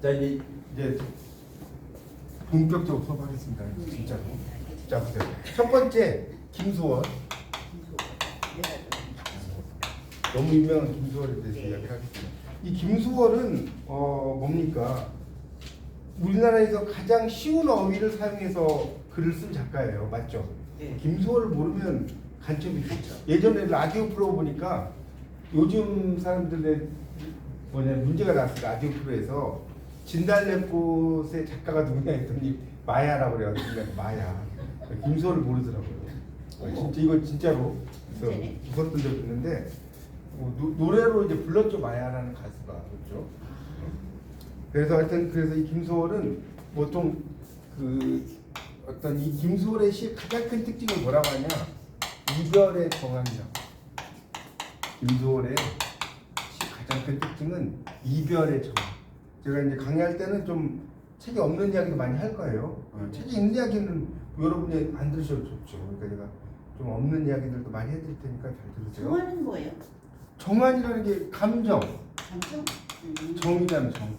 자, 이제 본격적으로 수업하겠습니다. 진짜로. 자, 보세요. 첫 번째 김수원. 너무 유명한 김수원에 대해서 이야기를 하겠습니다. 이 김수원은 뭡니까? 우리나라에서 가장 쉬운 어휘를 사용해서 글을 쓴 작가예요. 맞죠? 네. 김수원을 모르면 간첩이 좋죠. 예전에 라디오 프로 보니까 요즘 사람들의 문제가 났어요. 라디오 프로에서 진달래꽃의 작가가 누구냐 했더니 마야라고 그래가지고 마야. 김수원을 모르더라고요. 진짜 이거 진짜로 그래서 웃었던 적이 있는데 노래로 이제 불렀죠. 마야라는 가수가. 그렇죠? 그래서 하여튼 그래서 이 김수원은 보통 그 어떤 이 김수원의 시 가장 큰 특징은 뭐라고 하냐? 이별의 정황이라고. 김수원의 시 가장 큰 특징은 이별의 정황. 제가 이제 강의할 때는 좀 책이 없는 이야기도 많이 할 거예요. 책이 있는 이야기는 여러분이 안 들으셔도 좋죠. 그러니까 제가 좀 없는 이야기들도 많이 해드릴 테니까 잘 들으세요. 정화는 뭐예요? 정환이라는 게 감정, 감정? 정이라는 정.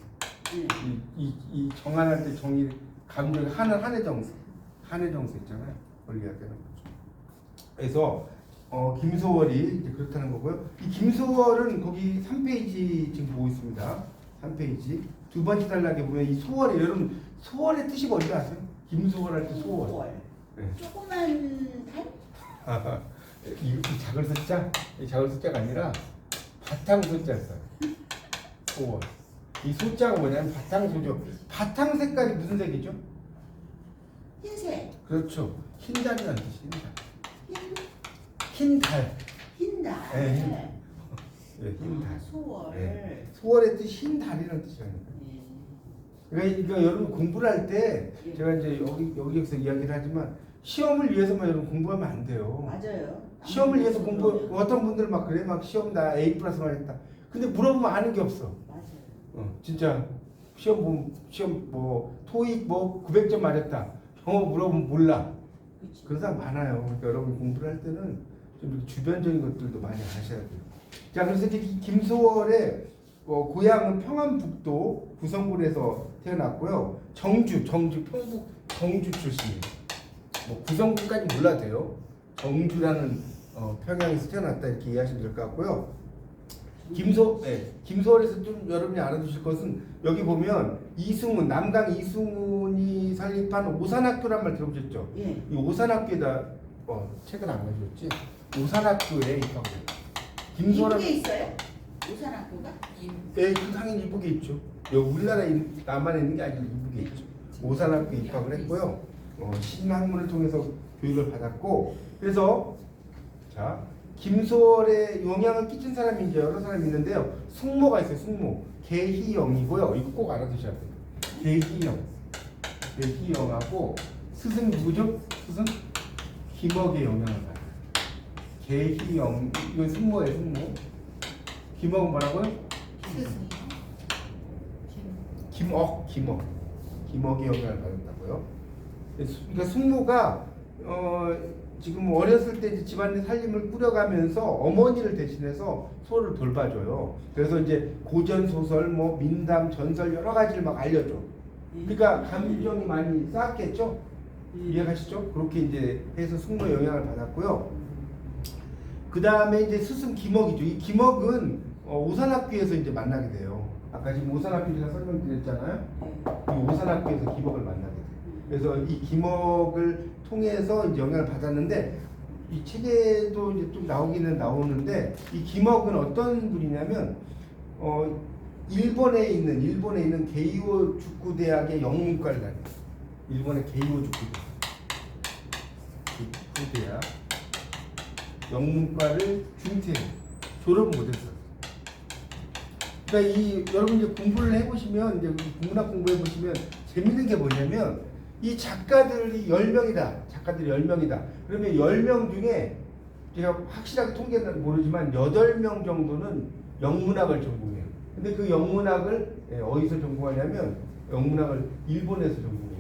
이 정환할 때 정이 감정 한의 정서, 한의 정서 있잖아요. 원리할 때는 그래서 김소월이 이제 그렇다는 거고요. 이 김소월은 거기 3페이지 지금 보고 있습니다. 3페이지 두 번째 단락에 보면 이 소월이 여러분 소월의 뜻이 뭔지 아세요? 김소월 할 때 소월. 네. 조그만 달? 이 작은 숫자? 이 작은 숫자가 아니라 바탕 숫자였어요. 소월. 이 소자가 뭐냐면 바탕 소죠. 바탕 색깔이 무슨 색이죠? 흰색. 그렇죠. 흰달이라는 뜻이 흰달. 흰달. 흰달. 네, 흰달. 소월. 네. 소월의 뜻 흰달이라는 뜻이랍니다. 그러니까 여러분 공부를 할 때 제가 이제 여기서 이야기를 하지만 시험을 위해서만 여러분 공부하면 안 돼요. 맞아요. 시험을 위해서 어떤 분들 막 그래 막 시험 나 A 플러스만 했다. 근데 물어보면 아는 게 없어. 맞아요. 진짜 시험 뭐 토익 뭐 900점 맞았다. 영어 물어보면 몰라. 그치. 그런 사람 많아요. 그러니까 여러분 공부를 할 때는 좀 주변적인 것들도 많이 아셔야 돼요. 자, 그래서 이제 김소월의 고향은 평안북도 구성군에서 태어났고요. 정주 평북 정주 출신이에요. 뭐 구성군까지 몰라도 돼요. 정주라는 평양에서 태어났다 이렇게 이해하시면 될 것 같고요. 김소월에서 좀 여러분이 알아두실 것은 여기 보면 이승훈 남강 이승훈이 설립한 오산학교란 말 들어보셨죠? 예. 이 오산학교에다 책은 안 가져왔지? 오산학교에 입학해요. 이북에 있어요? 오산학교가? 예, 당연히 이북에 있죠. 여기 우리나라 남한에 있는 게 아니라 이북에 있죠. 오산학교에 입학을 했고요. 신학문을 통해서 교육을 받았고 그래서 자 김소월의 영향을 끼친 사람이 이제 여러 사람이 있는데요. 숙모가 있어요. 숙모 계희영이고요. 이거 꼭 알아두셔야 돼요. 계희영하고 스승 누구죠? 스승 김억의 영향을 받아요. 계희영 이거 숙모예요. 숙모. 김억은 뭐라고요? 김억의 영향을 받았다고요. 그러니까 숙모가 지금 어렸을 때 이제 집안의 살림을 꾸려가면서 어머니를 대신해서 소를 돌봐줘요. 그래서 이제 고전 소설, 뭐 민담, 전설 여러 가지를 막 알려줘. 그러니까 감정이 많이 쌓았겠죠. 이해가시죠? 그렇게 이제 해서 숙모 영향을 받았고요. 그 다음에 이제 스승 김억이죠. 이 김억은 오산학교에서 이제 만나게 돼요. 아까 지금 오산학교 제가 설명드렸잖아요. 이 오산학교에서 김억을 만나게 돼요. 그래서 이 김억을 통해서 이제 영향을 받았는데 이 책에도 이제 좀 나오기는 나오는데 이 김억은 어떤 분이냐면 일본에 있는 게이오 축구대학의 영문과를 다녀요. 일본의 게이오 축구대학 영문과를 중퇴해요. 졸업은 못했어요. 그러니까 여러분 이제 공부를 해보시면 이제 국문학 공부해보시면 재밌는 게 뭐냐면 이 작가들이 10명이다. 작가들이 10명이다. 그러면 10명 중에 제가 확실하게 통계는 모르지만 8명 정도는 영문학을 전공해요. 근데 그 영문학을 어디서 전공하냐면 영문학을 일본에서 전공해요.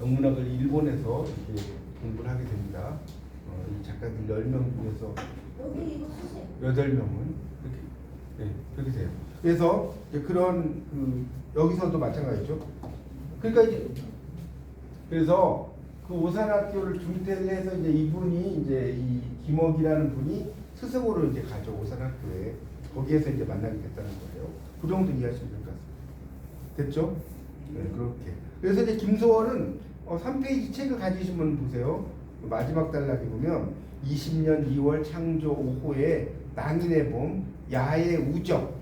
영문학을 일본에서 이렇게 공부를 하게 됩니다. 이 작가들 10명 중에서 여기 이거 쓰세요. 8명은 그렇게 돼요. 그래서 이제 그런 여기서도 마찬가지죠. 그러니까 이제 그래서 그 오산학교를 중퇴를 해서 이제 이분이 이제 이 김옥이라는 분이 스승으로 이제 가죠. 오산학교에. 거기에서 이제 만나게 됐다는 거예요. 그 정도 이해하시면 될 것 같습니다. 됐죠? 네, 그렇게. 그래서 이제 김소월은 3페이지 책을 가지신 분 보세요. 마지막 단락에 보면 20년 2월 창조 5호에 낭인의 봄, 야의 우적.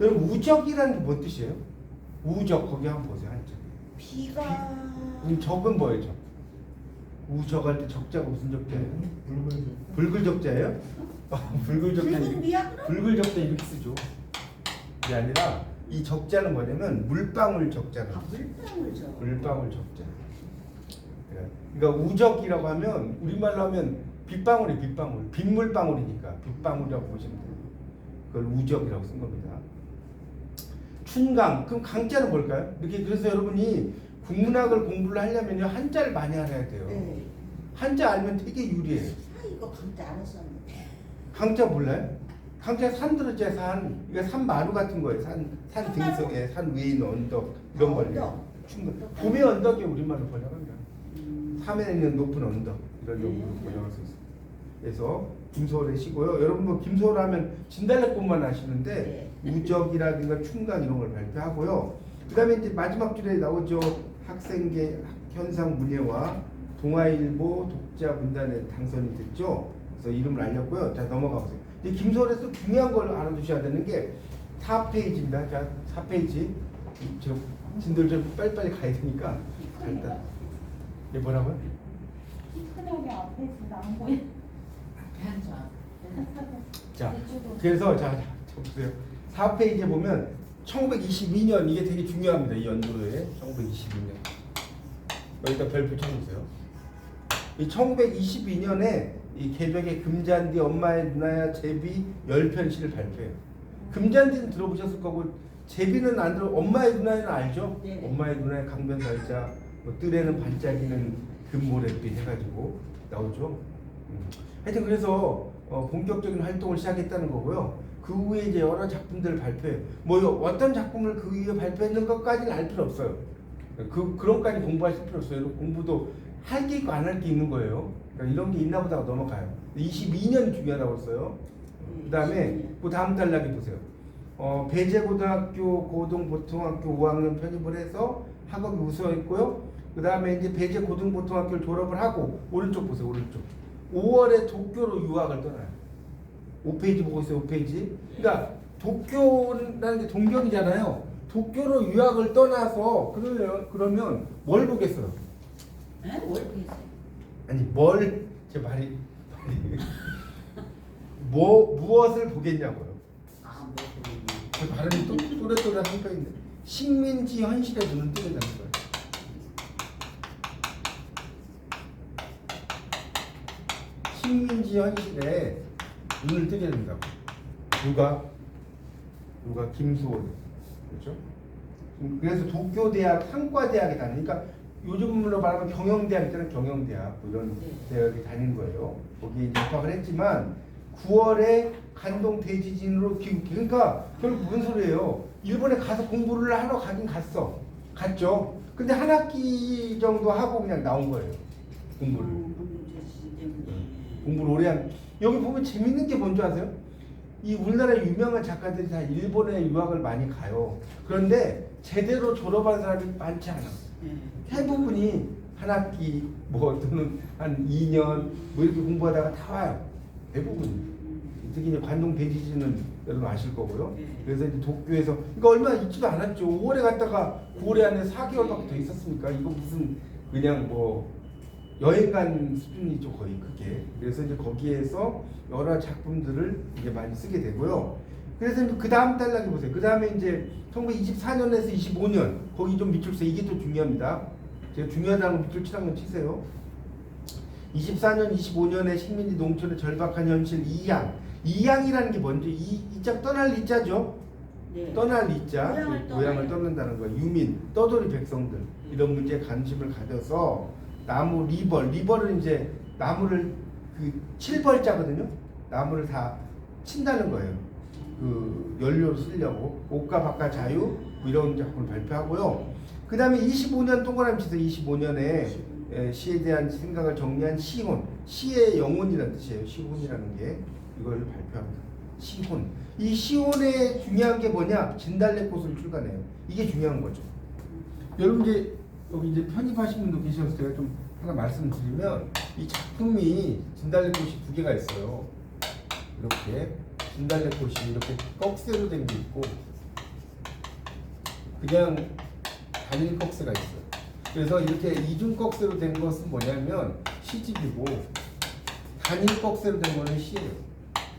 여러분 우적이라는 게 뭔 뜻이에요? 우적 거기 한번 보세요. 한자. 비가 적은 뭐예요? 적? 우적할 때 적자가 무슨 적자예요? 붉을 적자예요? 붉을 적자. 붉은 비야? 붉을 적자 이렇게 쓰죠. 그게 아니라 이 적자는 뭐냐면 물방울 적자는. 물방울 저. 물방울 적자. 그러니까 우적이라고 하면 우리말로 하면 빗방울이 빗방울, 빗물방울이니까 빗방울이라고 보시면 돼요. 그걸 우적이라고 쓴 겁니다. 춘강, 그럼 강자는 뭘까요? 이렇게 그래서 여러분이 국문학을 공부를 하려면요 한자를 많이 알아야 돼요. 네. 한자 알면 되게 유리해요. 이거 강자 알았었는데. 강자 몰라요? 강자 산 들었죠, 산. 이거 산마루 같은 거예요. 산 등성에 산 위에 있는 언덕 이런 거예요. 봄의 언덕이 우리말로 번역합니다. 산에 있는 높은 언덕 이런 용어로 번역할 수 있어요. 그래서 김소월의 시고요. 여러분 뭐 김소월 하면 진달래꽃만 아시는데 우적이라든가 춘강 이런 걸 발표하고요. 그다음에 이제 마지막 줄에 나오죠. 학생계 현상 문예와 동아일보 독자 문단에 당선이 됐죠. 그래서 이름을 알렸고요. 자 넘어가 보세요. 이제 김소월에서 중요한 걸 알아두셔야 되는 게 4페이지입니다. 자 4페이지. 저 진들 좀 빨리빨리 가야 되니까 일단 이게 뭐라고요? 크게 앞에 있으면 안 보여. 자, 그래서 자 보세요. 4페이지에 보면 1922년 이게 되게 중요합니다. 이 연도에 1922년 여기다 별 붙여주세요. 이 1922년에 이 개벽의 금잔디 엄마의 누나야 제비 10편시를 발표해요. 금잔디는 들어보셨을 거고 제비는 안 들어. 엄마의 누나는 알죠? 네. 엄마의 누나의 강변살자, 뭐 뜰에는 반짝이는 금모래빛 해가지고 나오죠. 하여튼 그래서 본격적인 활동을 시작했다는 거고요. 그 후에 이제 여러 작품들을 발표해요. 뭐 어떤 작품을 그 이후에 발표했는 것까지는 알 필요 없어요. 그런까지 공부하실 필요 없어요. 공부도 할 게 있고 안 할 게 있는 거예요. 그러니까 이런 게 있나 보다가 넘어가요. 22년이 중요하다고 했어요. 그 다음에 그 다음 단락에 보세요. 배제고등학교 고등보통학교 5학년 편입을 해서 학업이 우수했고요. 그 다음에 이제 배제고등보통학교를 졸업을 하고 오른쪽 보세요. 오른쪽 5월에 도쿄로 유학을 떠나요. 5페이지 보고 있어요. 5페이지. 그러니까 도쿄라는 게 동경이잖아요. 도쿄로 유학을 떠나서 그러면 뭘 보겠어요? 네? 뭘 보겠어요? 아니 뭘 제 말이 무엇을 보겠냐고요. 아, 뭐 보겠냐. 그 발음이 또 또래또래 한거 있네. 식민지 현실에 눈을 뜨게 되는 거예요. 식민지 현실에 눈을 뜨게 된다고. 누가 김소월. 그렇죠? 그래서 도쿄대학 상과대학에 다니니까 요즘으로 말하면 경영대학 있잖아요. 경영대학 뭐 이런 대학에 다닌 거예요. 거기에 입학을 했지만 9월에 간동 대지진으로 그러니까 결국 무슨 소리예요? 일본에 가서 공부를 하러 가긴 갔죠. 근데 한 학기 정도 하고 그냥 나온 거예요. 공부를. 공부를 오래 한. 여기 보면 재밌는 게 뭔지 아세요? 이 우리나라 유명한 작가들이 다 일본에 유학을 많이 가요. 그런데 제대로 졸업한 사람이 많지 않아. 대부분이 한 학기 뭐 또는 한 2년 뭐 이렇게 공부하다가 다 와요. 대부분. 특히 이제 관동 대지진은 여러분 아실 거고요. 그래서 이제 도쿄에서 이거 얼마 있지도 않았죠. 5월에 갔다가 9월에 안에 4개월밖에 더 있었으니까 이거 무슨 그냥 뭐 여행 간 수준이죠 거의 그게. 그래서 이제 거기에서 여러 작품들을 이제 많이 쓰게 되고요. 그래서 그 다음 단락에 보세요. 그 다음에 이제 1924년에서 25년 거기 좀 밑줄 쳐. 이게 또 중요합니다. 제가 중요하다는 거 밑줄 치라는 건 치세요. 24년, 25년에 식민지 농촌의 절박한 현실 2항. 2항이라는 게 뭔지 이자 떠날 이자죠. 네. 떠날 이자, 고향을 떠난다는 거예요. 유민, 떠돌이 백성들 이런 문제에 관심을 가져서 나무 리벌은 이제 나무를 그 칠벌자거든요. 나무를 다 친다는 거예요. 그 연료로 쓰려고 옷과 바깥 자유 뭐 이런 작품을 발표하고요. 그 다음에 25년 동그라미 치서 25년에 시에 대한 생각을 정리한 시혼, 시의 영혼이라는 뜻이에요. 시혼이라는 게 이걸 발표합니다. 시혼. 이 시혼의 중요한 게 뭐냐? 진달래꽃을 출간해요. 이게 중요한 거죠. 여러분 이제 여기 이제 편집하신 분도 계셔서 제가 좀 하나 말씀드리면 이 작품이 진달래꽃이 두 개가 있어요. 이렇게 진달래꽃이 이렇게 꺽쇠로 된 게 있고 그냥 단일 꺽쇠가 있어요. 그래서 이렇게 이중 꺽쇠로 된 것은 뭐냐면 시집이고 단일 꺽쇠로 된 거는 시예요.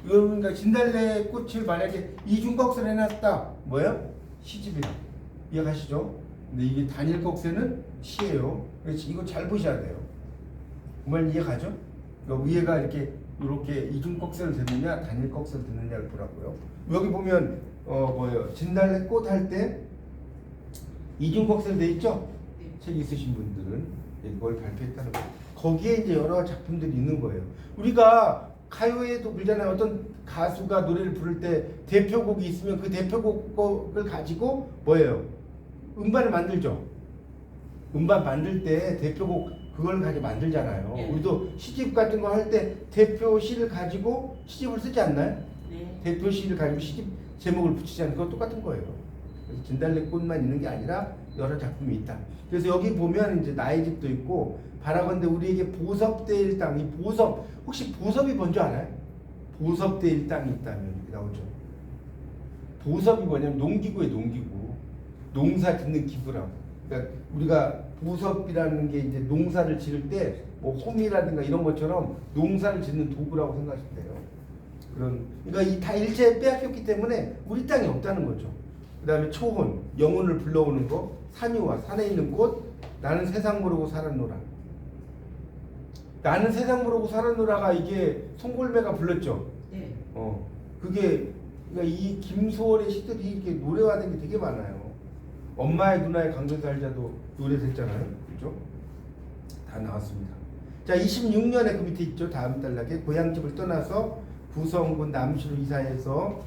그러니까 진달래꽃을 만약에 이중 꺽쇠를 해놨다 뭐예요? 시집이라 이해가시죠? 근데 이게 단일 꺽쇠는 시예요. 그래서 이거 잘 보셔야 돼요. 정말 이해가죠? 그러니까 위에가 이렇게 이중 꺽쇠를 듣느냐 단일 꺽쇠를 듣느냐를 보라고요. 여기 보면 뭐예요? 진달래꽃 할 때 이중 꺽쇠로 돼 있죠? 책 있으신 분들은 이걸 발표했다는 거예요. 거기에 이제 여러 작품들이 있는 거예요. 우리가 가요에도 그러잖아요. 어떤 가수가 노래를 부를 때 대표곡이 있으면 그 대표곡을 가지고 뭐예요? 음반을 만들죠. 음반 만들 때 대표곡 그걸 가지고 만들잖아요. 네. 우리도 시집 같은 거 할 때 대표 시를 가지고 시집을 쓰지 않나요? 네. 대표 시를 가지고 시집 제목을 붙이지 않는 거 똑같은 거예요. 그래서 진달래꽃만 있는 게 아니라 여러 작품이 있다. 그래서 여기 보면 이제 나의 집도 있고 바라건대 우리에게 보섭될 땅, 이 보섭 혹시 보섭이 뭔지 알아요? 보섭될 땅이 있다면 이렇게 나오죠. 보섭이 뭐냐면 농기구의 농기구, 농사 짓는 기구라고. 그러니까 우리가 보섭이라는 게 이제 농사를 지을 때 뭐 홈이라든가 이런 것처럼 농사를 짓는 도구라고 생각하시면 돼요. 그러니까 이 다 일체 빼앗겼기 때문에 우리 땅이 없다는 거죠. 그 다음에 초혼, 영혼을 불러오는 거, 산유화, 산에 있는 꽃, 나는 세상 모르고 살았노라. 나는 세상 모르고 살았노라가 이게 송골매가 불렀죠. 네. 그게 그러니까 이 김소월의 시들이 이렇게 노래화된 게 되게 많아요. 엄마의 누나의 강변 살자도 노래됐잖아요. 그죠? 다 나왔습니다. 자, 26년에 그 밑에 있죠. 다음 단락에 고향집을 떠나서 구성군 남시로 이사해서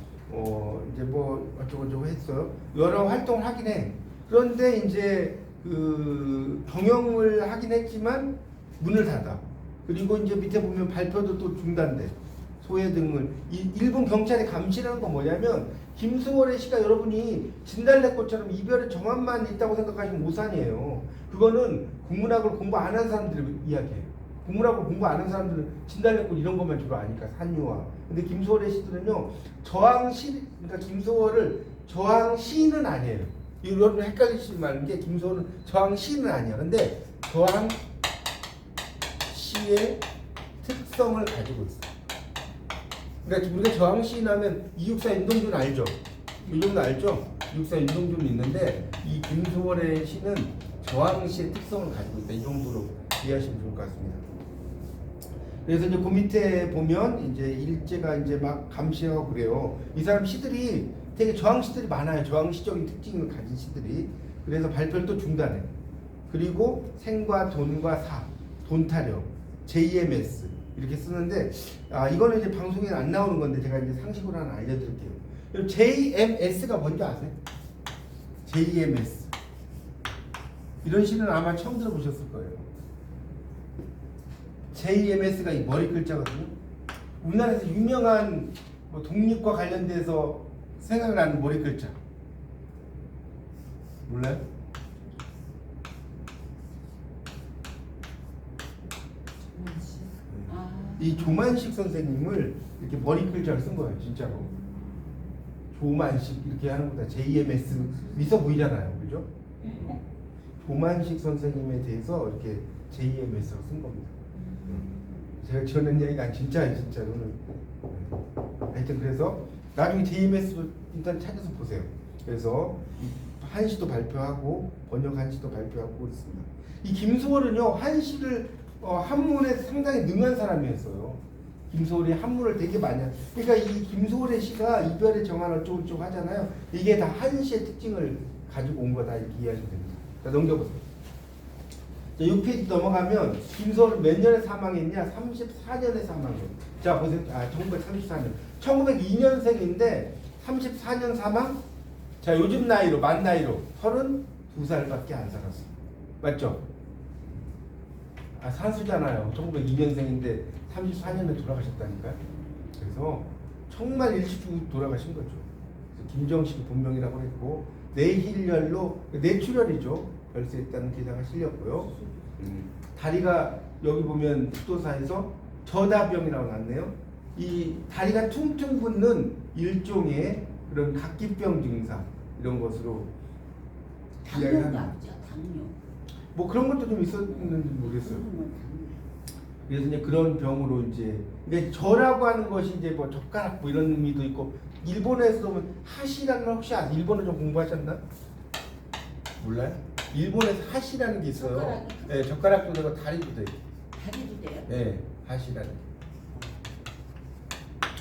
이제 뭐 어쩌고저쩌고 했어요. 여러 활동을 하긴 해. 그런데 이제 그 경영을 하긴 했지만 문을 닫아. 그리고 이제 밑에 보면 발표도 또 중단돼. 소외 등을 일본 경찰의 감시라는 건 뭐냐면 김수월의 시가 여러분이 진달래꽃처럼 이별의 정황만 있다고 생각하시면 오산이에요. 그거는 국문학을 공부 안 한 사람들의 이야기예요. 국문학을 공부 안 한 사람들은 진달래꽃 이런 것만 주로 아니까 산유화. 근데 김수월의 시들은요 저항시, 그러니까 김수월을 저항시는 아니에요. 여러분 헷갈리시지 말는 게 김수월은 저항시는 아니야. 근데 저항시의 특성을 가지고 있어. 그러니까 우리가 저항시인 하면 이육사 윤동준 알죠? 이 정도 알죠? 이육사 윤동준 있는데 이 김수월의 시는 저항시의 특성을 가지고 있다. 이 정도로 이해하시면 좋을 것 같습니다. 그래서 이제 그 밑에 보면 이제 일제가 이제 막 감시하고 그래요. 이 사람 시들이 되게 저항시들이 많아요. 저항시적인 특징을 가진 시들이. 그래서 발표를 또 중단해. 그리고 생과 돈과 사, 돈 타령, JMS 이렇게 쓰는데 이거는 이제 방송에 안 나오는 건데 제가 이제 상식으로 하나 알려드릴게요. 그럼 JMS가 뭔지 아세요? JMS 이런 시는 아마 처음 들어보셨을 거예요. JMS가 이 머리 글자거든요. 우리나라에서 유명한 뭐 독립과 관련돼서 생각나는 머리 글자 몰라요? 이 조만식 선생님을 이렇게 머리 글자를 쓴 거예요, 진짜로. 조만식 이렇게 하는 거다. JMS 있어 보이잖아요, 그죠? 조만식 선생님에 대해서 이렇게 JMS로 쓴 겁니다. 제가 지어낸 이야기가 진짜예요, 진짜로는. 하여튼 그래서 나중에 JMS도 일단 찾아서 보세요. 그래서 한시도 발표하고 번역 한시도 발표하고 있습니다. 이 김수월은요 한시를 한문에 상당히 능한 사람이었어요. 김소월이 한문을 되게 많이 그러니까 이 김소월의 시가 이별의 정한 어쩌고저쩌고 하잖아요. 이게 다 한시의 특징을 가지고 온 거다 이렇게 이해하시면 됩니다. 자, 넘겨보세요. 자, 6페이지 넘어가면 김소월은 몇 년에 사망했냐? 34년에 사망해요. 자 보세요. 1934년 1902년생인데 34년 사망? 자, 요즘 나이로, 만 나이로 32살밖에 안 살았어. 맞죠? 아, 산수잖아요. 1902년생인데 34년에 돌아가셨다니까요. 그래서 정말 일찍 돌아가신 거죠. 그래서 김정식 본명이라고 했고, 뇌힐혈로, 뇌출혈이죠. 별세했다는 기사가 실렸고요. 다리가 여기 보면 축도사에서 저다병이라고 났네요. 이 다리가 퉁퉁 붓는 일종의 그런 각기병 증상 이런 것으로 당뇨가 이야기합니다. 아니죠. 당뇨. 뭐 그런 것도 좀 있었는지 모르겠어요. 당뇨. 그래서 이제 그런 병으로 이제 근데 저라고 하는 것이 이제 뭐 젓가락 뭐 이런 의미도 있고 일본에서 보면 하시라는 걸 혹시 아세요? 일본어 좀 공부하셨나? 몰라요? 일본에서 하시라는 게 있어요. 젓가락이? 네, 젓가락도 되고 다리도 돼요. 다리도 돼요? 네, 하시라는 게.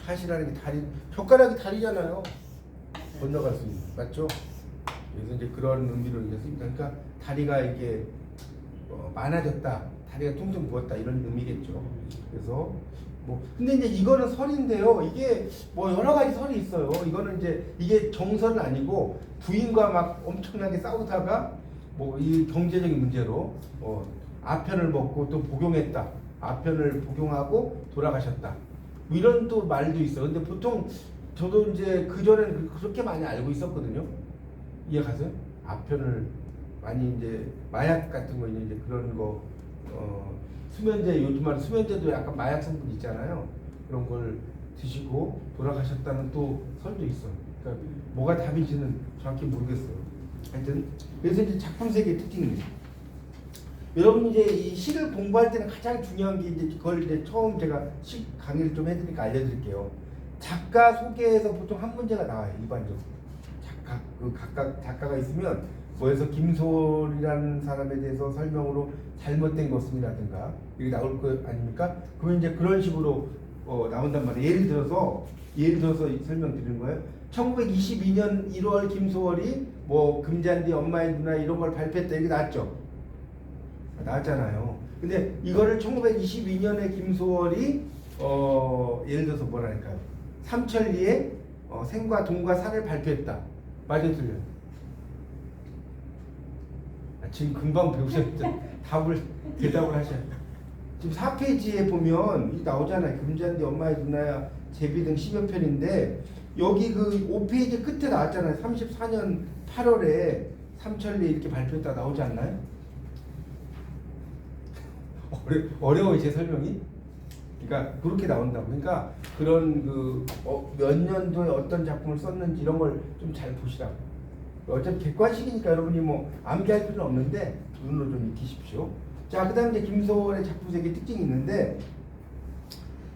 하시라는 게 다리, 젓가락이 다리잖아요. 건너갈 수 있는, 맞죠? 그래서 이제 그런 의미로 얘기했습니다. 그러니까 다리가 이게 많아졌다, 다리가 퉁퉁 부었다 이런 의미겠죠. 그래서 뭐 근데 이제 이거는 설인데요. 이게 뭐 여러 가지 설이 있어요. 이거는 이제 이게 정설은 아니고 부인과 막 엄청나게 싸우다가 뭐 이 경제적인 문제로 아편을 먹고 또 복용했다. 아편을 복용하고 돌아가셨다. 뭐 이런 또 말도 있어요. 근데 보통 저도 이제 그 전에는 그렇게 많이 알고 있었거든요. 이해가세요? 아편을 많이 이제 마약 같은 거 이제 그런 거 수면제 요즘 말은 수면제도 약간 마약 성분 있잖아요. 그런 걸 드시고 돌아가셨다는 또 설도 있어. 그러니까 뭐가 답인지는 정확히 모르겠어요. 하여튼 그래서 이제 작품 세계의 특징입니다. 여러분 이제 이 시를 공부할 때는 가장 중요한 게 이제 그걸 이제 처음 제가 시 강의를 좀 해드리니까 알려드릴게요. 작가 소개에서 보통 한 문제가 나와요. 일반적으로 각각 작가가 있으면 뭐에서 김소월이라는 사람에 대해서 설명으로 잘못된 것이라든가 이게 나올 거 아닙니까? 그러면 이제 그런 식으로 나온단 말이에요. 예를 들어서 설명드리는 거예요. 1922년 1월 김소월이 뭐 금잔디 엄마의 누나 이런 걸 발표했다 이렇게 나왔죠. 나왔잖아요. 근데 이거를 1922년에 김소월이 예를 들어서 뭐랄까요? 삼천리에 생과 동과 산을 발표했다. 맞아요, 틀려요? 지금 금방 배우셨죠? 대답을 하셔야 돼요. 지금 4페이지에 보면 나오잖아요. 금잔디 엄마의 누나야 제비 등 10여 편인데 여기 그 5페이지 끝에 나왔잖아요. 34년 8월에 삼천리 이렇게 발표했다 나오지 않나요? 어려워요, 제 설명이? 그러니까 그렇게 나온다고. 그러니까 그런 몇 년도에 어떤 작품을 썼는지 이런 걸 좀 잘 보시라고. 어차피 객관식이니까 여러분이 뭐 암기할 필요는 없는데 눈으로 좀 익히십시오. 자, 그다음 이제 김소월의 작품 세계 특징이 있는데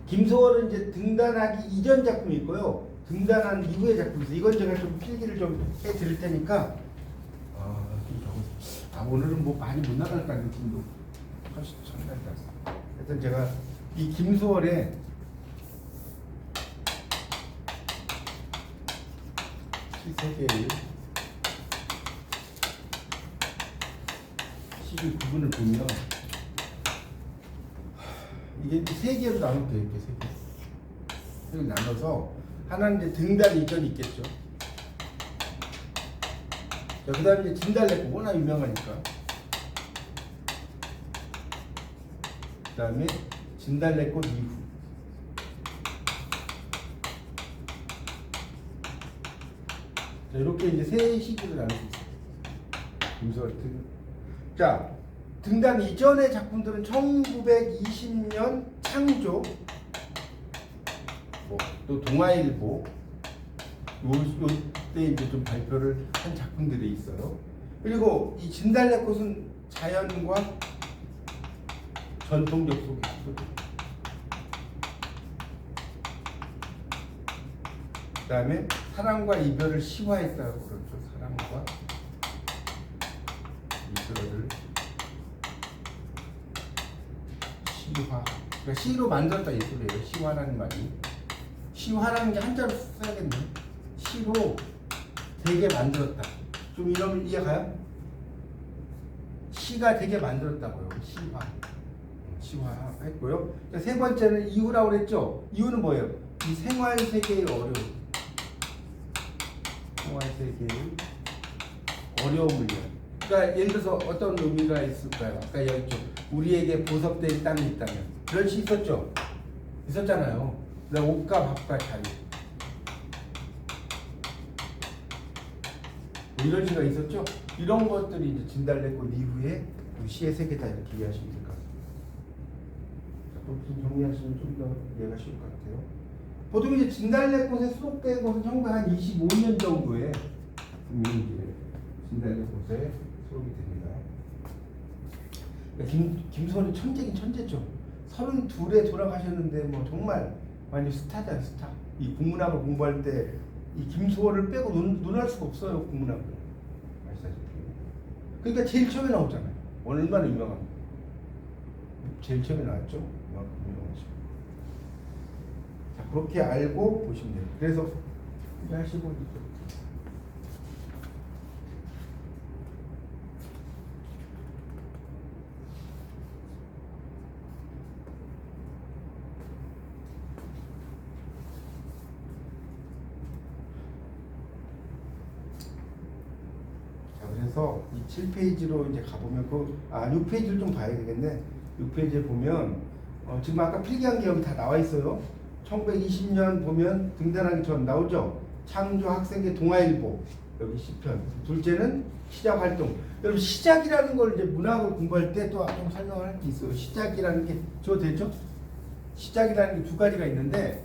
김소월은 이제 등단하기 이전 작품이 있고요. 등단한 이후의 작품이 있어요. 이건 제가 좀 필기를 좀 해드릴 테니까 오늘은 뭐 많이 못 나갈까 느낌도 훨씬 상당히 났어요. 하여튼 제가 이 김소월의 시 세계의 12부분을 보면 이게 세 개로 나누면 돼요. 이렇게 세 개. 이렇게 나눠서 하나는 이제 등단 이전이 있겠죠. 그 다음에 이제 진달래꽃 워낙 유명하니까. 그 다음에 진달래꽃 이후. 자, 이렇게 이제 세 시기로 나눌 수 있어요. 김소월 등. 자, 등단 이전의 작품들은 1920년 창조, 또 동아일보, 요때 이제 좀 발표를 한 작품들이 있어요. 그리고 이 진달래꽃은 자연과 전통적 소개. 그 다음에 사랑과 이별을 시화했다고 그러죠. 사랑과 이별을 시화. 그러니까 시로 만들었다 이 소리예요. 시화라는 말이. 시화라는 게 한자로 써야겠네. 시로 되게 만들었다. 좀 이러면 이해가요? 시가 되게 만들었다고요. 시화했고요. 세 번째는 이유라고 그랬죠. 이유는 뭐예요? 이 생활 세계의 어려움. 세계의 어려운 물건. 그러니까 예를 들어서 어떤 의미가 있을까요? 아까 여기 있죠. 우리에게 보섭된 땅이 있다면 그럴 수 있었죠. 있었잖아요. 그다음 옷과 밥과 자유. 뭐 이런 시가 있었죠. 이런 것들이 이제 진달래꽃 이후에 그 시의 세계다 이렇게 이해하시면 될 것 같습니다. 자, 좀 정리하시면 좀 더 이해가 쉬울 것 같아요. 보통 이제 진달래꽃에 수록된 것은 1925년 정도에 진달래꽃에 수록이 됩니다. 그러니까 김소원이 천재긴 천재죠. 32에 돌아가셨는데 뭐 정말 완전 스타잖아요, 스타. 이 국문학을 공부할 때 이 김소월을 빼고 논할 수가 없어요, 국문학을. 아시다시피. 그러니까 제일 처음에 나오잖아요. 얼마나 유명합니까? 제일 처음에 나왔죠. 이만큼 유명하시고. 자, 그렇게 알고 보시면 돼요. 그래서 이제 하시고 그래서 이 7페이지로 이제 가보면 6페이지를 좀 봐야 되겠네. 6페이지에 보면 지금 아까 필기한 게 여기 다 나와 있어요. 1920년 보면 등단하기 전 나오죠. 창조 학생의 동아일보 여기 시편. 둘째는 시작 활동. 여러분 시작이라는 걸 이제 문학을 공부할 때 또 좀 설명을 할 게 있어요. 시작이라는 게 저 되죠? 시작이라는 게 두 가지가 있는데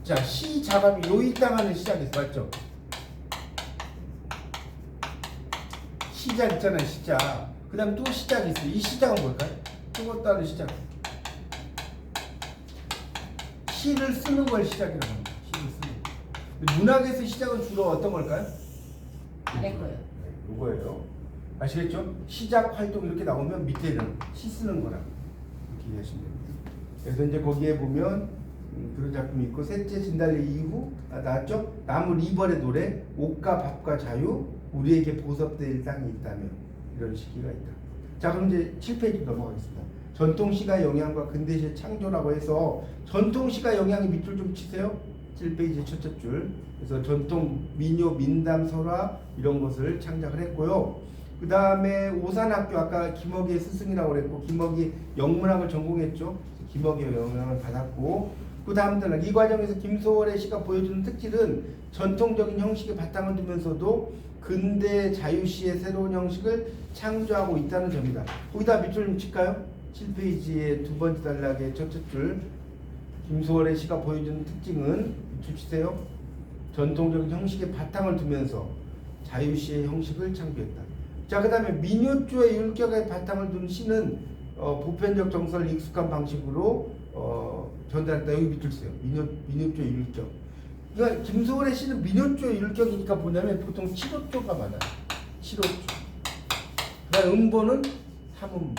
자 시작하면 요이 땅하는 시작이 있어 맞죠? 시작 있잖아요, 시작. 그 다음에 또 시작이 있어요. 이 시작은 뭘까요? 그것 따른 시작. 시를 쓰는 걸 시작이라고 합니다. 시를 쓰는 거. 문학에서 시작은 주로 어떤 걸까요? 아래 거요. 네, 이거예요. 아시겠죠? 시작 활동 이렇게 나오면 밑에는 시 쓰는 거라 이렇게 이해하시면 됩니다. 그래서 이제 거기에 보면 그런 작품이 있고 셋째 진달래 이후 나왔죠? 나무 리벌의 노래 옷과 밥과 자유 우리에게 보섭될 땅이 있다면 이런 시기가 있다. 자 그럼 이제 7페이지 넘어가겠습니다. 전통시가 영향과 근대시의 창조라고 해서 전통시가 영향의 밑줄 좀 치세요. 7페이지 첫째 줄. 그래서 전통 민요, 민담, 설화 이런 것을 창작을 했고요. 그 다음에 오산학교 아까 김어기의 스승이라고 그랬고 김어기 영문학을 전공했죠. 김어기의 영향을 받았고 그 다음 단락 이 과정에서 김소월의 시가 보여주는 특질은 전통적인 형식의 바탕을 두면서도 근대 자유시의 새로운 형식을 창조하고 있다는 점이다. 거기다 밑줄 좀 칠까요? 7페이지의 두 번째 단락의 첫째 줄 김소월의 시가 보여주는 특징은 밑줄 치세요. 전통적인 형식의 바탕을 두면서 자유시의 형식을 창조했다. 자, 그 다음에 민요조의 율격의 바탕을 둔 시는 보편적 정서를 익숙한 방식으로 전달했다. 여기 밑줄 쓰세요. 민요조의 율격. 그러니까 김소월의 시는 민요조의 율격이니까 뭐냐면 보통 7호조가 많아요. 7호조. 그 다음 음보는 3음보.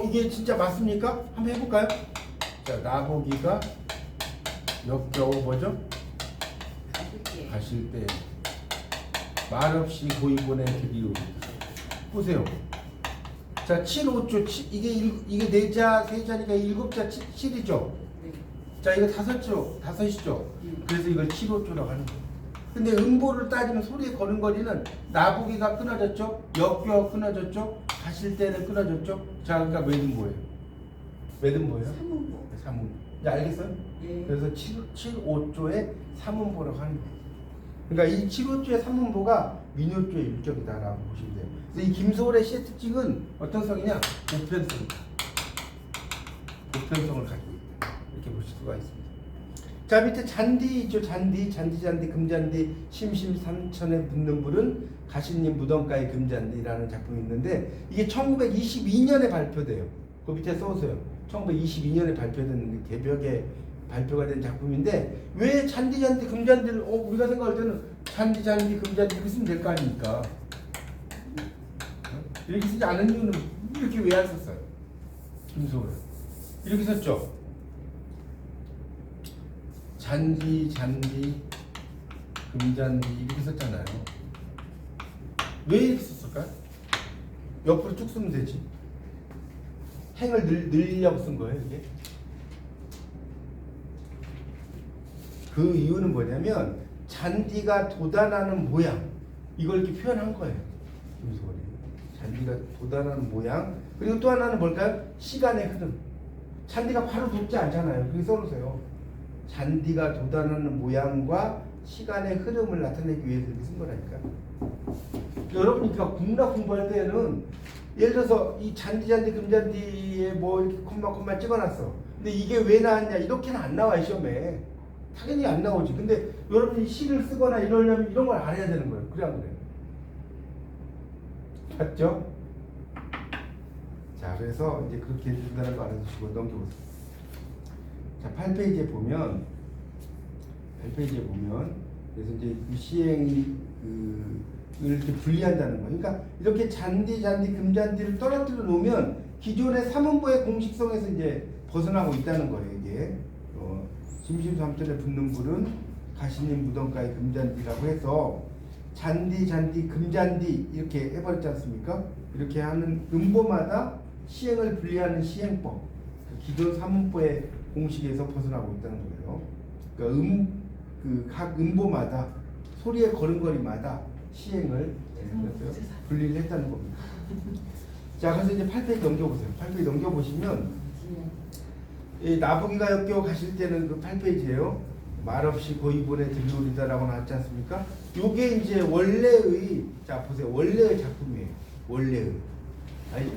이게 진짜 맞습니까? 한번 해볼까요? 자, 나보기가 역겨워 뭐죠? 가실 때 말없이 고인보내 드리오. 보세요. 자, 7, 5조 이게 4자, 3자니까 7자 7이죠. 자, 이거 5시죠. 그래서 이걸 7, 5조라고 하는 거예요. 근데 음보를 따지면 소리의 걸음걸이는 나보기가 끊어졌죠. 역겨워 끊어졌죠. 가실 때는 끊어졌죠. 자, 그러니까 매듭보예요. 매듭보예요? 3음보. 3음. 이제 알겠어요? 예. 그래서 7, 5조의 3음보라고 하는 거예요. 그러니까 이 7호조의 3음보가 민요조의 율격이다라고 보시면 돼요. 그래서 이 김소월의 시의 특징은 어떤 성이냐? 보편성. 보편성을 가지고 있다. 이렇게 보실 수가 있습니다. 자, 밑에 잔디 있죠. 잔디, 금잔디, 심심삼천에 묻는 불은 가시님 무덤가의 금잔디라는 작품이 있는데 이게 1922년에 발표돼요. 그 밑에 써오세요. 1922년에 발표된 개벽에 발표가 된 작품인데 왜 잔디 금잔디를 우리가 생각할 때는 잔디 금잔디 이렇게 쓰면 될 거 아닙니까? 이렇게 쓰지 않은 이유는 이렇게 왜 안 썼어요? 김소월 이렇게 썼죠. 잔디 금잔디 이렇게 썼잖아요. 왜 이렇게 썼을까요? 옆으로 쭉 쓰면 되지. 행을 늘리려고 쓴 거예요 이게. 그 이유는 뭐냐면 잔디가 돋아나는 모양 이걸 이렇게 표현한 거예요. 김소월이 잔디가 돋아나는 모양 그리고 또 하나는 뭘까요? 시간의 흐름. 잔디가 바로 돋지 않잖아요. 그게 써놓으세요. 잔디가 돋아나는 모양과 시간의 흐름을 나타내기 위해서 이렇게 쓴 거라니까. 여러분이 국락 공부할 때는 예를 들어서 이 잔디 금잔디에 뭐 이렇게 콤마 찍어놨어. 근데 이게 왜 나왔냐 이렇게는 안 나와요 시험에. 당연히 안 나오지. 근데 여러분이 시를 쓰거나 이러려면 이런 걸 알아야 되는 거예요. 그래 안 그래요? 봤죠? 자, 그래서 이제 그렇게 해준다는 거 알아두시고 넘겨보세요. 자, 8페이지에 보면 그래서 이제 이 시행을 이렇게 분리한다는 거예요. 그러니까 이렇게 잔디, 금잔디를 떨어뜨려 놓으면 기존의 삼음보의 공식성에서 이제 벗어나고 있다는 거예요. 이게 심심삼천에 붙는 불은 가시님 무덤가의 금잔디라고 해서 잔디, 금잔디 이렇게 해버렸지 않습니까? 이렇게 하는 음보마다 시행을 분리하는 시행법, 기존 삼음보의 공식에서 벗어나고 있다는 거예요. 그러니까 각 음보마다 소리의 걸음걸이마다 시행을 분리를 했다는 겁니다. 자, 그래서 이제 8페이지 넘겨보세요. 8페이지 넘겨보시면 이 나보기가 역겨워 가실 때는 그 8페이지예요. 말없이 고이본에 들려오리다라고 나왔지 않습니까? 요게 이제 원래의, 자 보세요, 원래의 작품이에요. 원래의.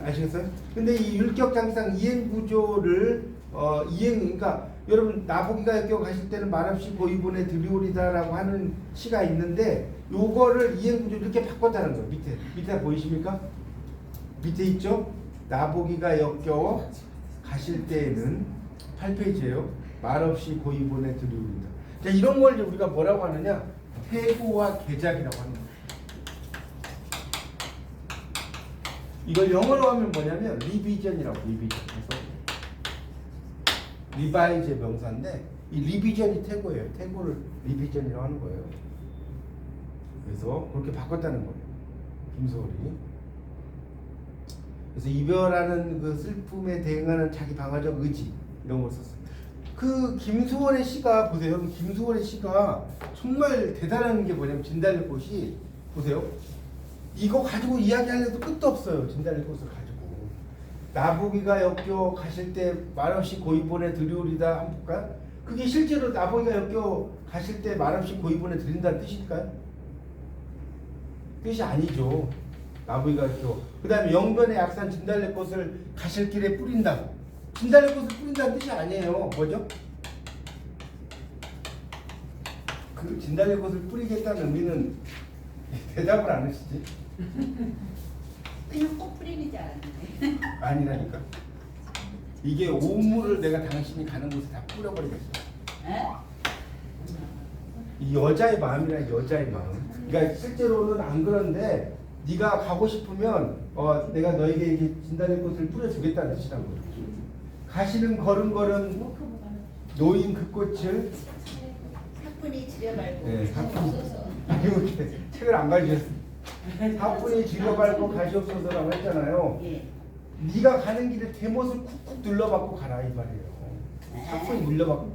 아시겠어요? 근데 이 율격장상 이행 구조를 그러니까 여러분 나보기가 역겨워 가실 때는 말없이 고이본에 들려오리다라고 하는 시가 있는데 요거를 이행 구조 이렇게 바꿨다는 거예요. 밑에 보이십니까? 밑에 있죠? 나보기가 역겨워 가실 때에는 8페이지예요. 말없이 고이본에 들려오리다. 자, 이런 걸 이제 우리가 뭐라고 하느냐? 태고와 개작이라고 하는 거예요. 이걸 영어로 하면 뭐냐면 리비전이라고. 리비전. 그래서 리바이즈의 명사인데 이 리비전이 태고예요. 태고를 리비전이라고 하는 거예요. 그래서 그렇게 바꿨다는 거예요. 김소월이. 그래서 이별하는 그 슬픔에 대응하는 자기 방어적 의지 이런 걸 썼어요. 그 김소월의 시가 보세요. 김소월의 시가 정말 대단한 게 뭐냐면 진달래꽃이 보세요. 이거 가지고 이야기하려도 끝도 없어요. 진달래꽃을 가지고. 나보기가 역겨워 가실 때 말없이 고이본에 들여오리다 한번 볼까요? 그게 실제로 나보기가 역겨워 가실 때 말없이 고이본에 들인다는 뜻일까요? 뜻이 아니죠. 나보기가 역겨워. 그 다음에 영변의 약산 진달래꽃을 가실 길에 뿌린다. 진달래꽃을 뿌린다는 뜻이 아니에요. 뭐죠? 그 진달래꽃을 뿌리겠다는 의미는 대답을 안 하시지? 그냥 꽃 뿌리는 줄 알았는데. 아니라니까. 이게 오물을 내가 당신이 가는 곳에 다 뿌려버리겠어. 에? 이 여자의 마음이라 여자의 마음. 그러니까 실제로는 안 그런데 네가 가고 싶으면 내가 너에게 이렇게 진달래꽃을 뿌려주겠다는 뜻이란 거죠. 가시는 걸음걸음 노인 그 꽃을 사뿐히 지려밟고. 네, 이렇게 책을 안 가지셨어요. 사뿐히 지려밟고 가시옵소서라고 했잖아요. 예. 네가 가는 길에 대못을 쿡쿡 눌러받고 가라 이 말이에요. 사뿐히 눌러받고.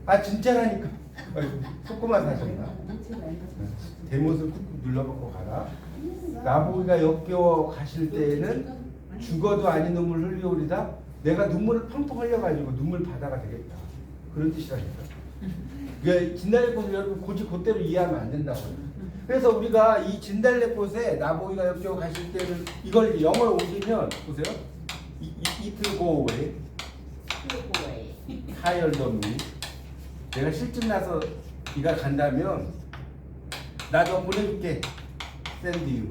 아 진짜라니까. 속고만 사셨나? 대못을 쿡쿡 눌러받고 가라. 나보기가 역겨워 가실 때에는 죽어도 아닌 눈물 흘려오리다. 내가 눈물을 펑펑 흘려가지고 눈물 바다가 되겠다. 그런 뜻이라니까. 그러니까 진달래꽃을 여러분 그대로 이해하면 안 된다고요. 그래서 우리가 이 진달래꽃에 나보기가 역겨워 가실 때는 이걸 영어로 옮기면 보세요. It go away. Higher than me. 내가 실증 나서 네가 간다면 나도 보내줄게. Send you.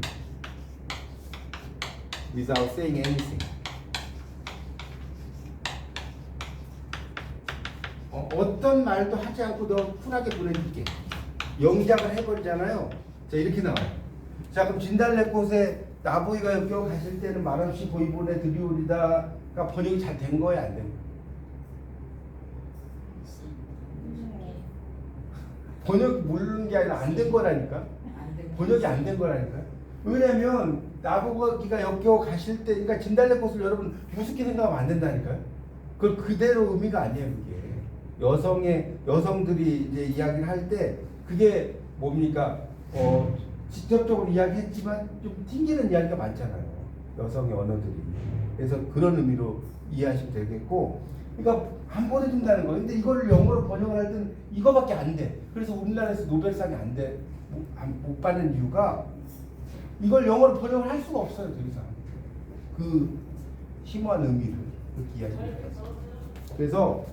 Without saying anything. 어떤 말도 하지 않고 너 쿨하게 보내줄게. 영작을 해버리잖아요. 자 이렇게 나와요. 자 그럼 진달래꽃에 나보기가 역겨워 가실 때는 말없이 고이본에 들이오리다가 번역이 잘 된 거야 안 된 거야? 번역이 모르는 게 아니라 안 된 거라니까. 번역이 안 된 거라니까. 왜냐면 나보기가 역겨워 가실 때, 그러니까 진달래꽃을 여러분 무섭게 생각하면 안 된다니까요. 그걸 그대로 의미가 아니에요 그게. 여성들이 이제 이야기를 할 때 그게 뭡니까? 직접적으로 이야기했지만 좀 튕기는 이야기가 많잖아요. 여성의 언어들이. 그래서 그런 의미로 이해하시면 되겠고, 그러니까 안 보내준다는 거예요. 근데 이걸 영어로 번역을 할 때는 이거밖에 안 돼. 그래서 우리나라에서 노벨상이 안 돼. 못 받는 이유가 이걸 영어로 번역을 할 수가 없어요. 더 이상. 그 심오한 의미를 그렇게 이해하시면 되겠습니다. 그래서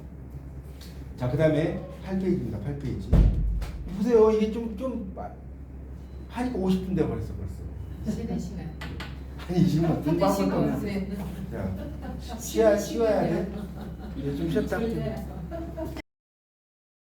자, 그 다음에 8페이지입니다. 8페이지. 보세요. 이게 좀 하니까 50분 돼버렸어 벌써. 쉬는 시간. 아니 지금 공부하고 쉬고 있거든. 오세요. 자, 쉬어야 돼. 이제 좀 쉬었다 할게요.